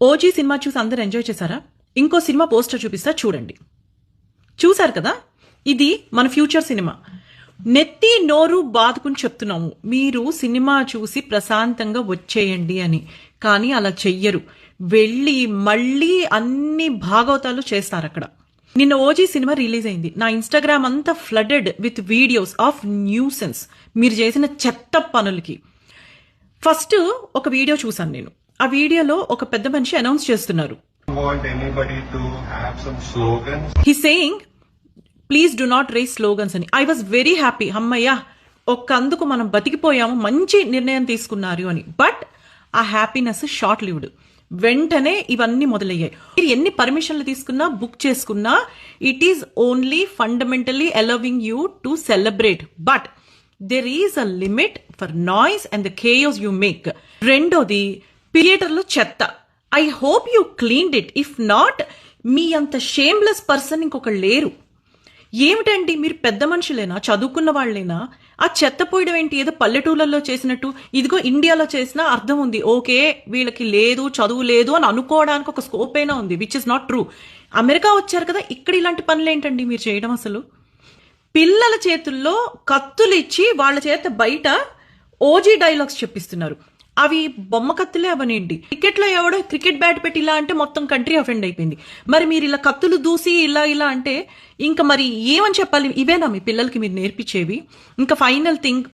OG cinema చూసి అందరు enjoy చేశారా? ఇంకో సినిమా పోస్టర్ చూపిస్తా చూడండి. చూశారు కదా, ఇది మన ఫ్యూచర్ సినిమా. నెత్తి నోరు బాదుకుని చెప్తున్నాము, మీరు సినిమా చూసి ప్రశాంతంగా వచ్చేయండి అని. కానీ అలా చెయ్యరు, వెళ్ళి మళ్ళీ అన్ని భాగవతాలు చేస్తారు అక్కడ. నిన్న ఓజీ సినిమా రిలీజ్ అయింది. నా ఇన్స్టాగ్రామ్ అంతా flooded with videos of nuisance, మీరు చేసిన చెత్త పనులకి. ఫస్ట్ ఒక వీడియో చూసాను నేను. ఆ వీడియోలో ఒక పెద్ద మనిషి అనౌన్స్ చేస్తున్నారు, he saying please do not raise slogans అని. ఐ వాజ్ వెరీ హ్యాపీ, అమ్మయ్యా ఒక్కందుకు మనం బతికిపోయాము, మంచి నిర్ణయం తీసుకున్నారు అని. బట్ ఆ హ్యాపీనెస్ షార్ట్ లివ్డ్. వెంటనే ఇవన్నీ మొదలయ్యాయి. మీరు ఎన్ని పర్మిషన్లు తీసుకున్నా, బుక్ చేసుకున్నా, it is only fundamentally allowing you to celebrate, but there is a limit for noise and the chaos you make. రెండోది, థియేటర్లో చెత్త. I hope you cleaned it. If not, మీ అంత షేమ్లెస్ పర్సన్ ఇంకొకళ్ళు లేరు. ఏమిటండి, మీరు పెద్ద మనుషులేనా, చదువుకున్న వాళ్ళేనా? ఆ చెత్త పోయడం ఏంటి? ఏదో పల్లెటూళ్ళల్లో చేసినట్టు. ఇదిగో ఇండియాలో చేసినా అర్థం ఉంది, ఓకే వీళ్ళకి లేదు, చదువు లేదు అని అనుకోవడానికి ఒక స్కోప్ అయినా ఉంది, which is not true. America వచ్చారు కదా, ఇక్కడ ఇలాంటి పనులు ఏంటండి మీరు చేయడం? అసలు పిల్లల చేతుల్లో కత్తులు ఇచ్చి వాళ్ళ చేత బయట ఓజీ డైలాగ్స్ చెప్పిస్తున్నారు. అవి బొమ్మ కత్తులే అవనేంటి. క్రికెట్లో ఎవడో క్రికెట్ బ్యాట్ పెట్టి ఇలా అంటే మొత్తం కంట్రీ అఫెండ్ అయిపోయింది. మరి మీరు ఇలా కత్తులు దూసి ఇలా అంటే ఇంకా మరి ఏమని చెప్పాలి? ఇవేనా మీ పిల్లలకి మీరు నేర్పించేవి? ఇంకా ఫైనల్ థింగ్,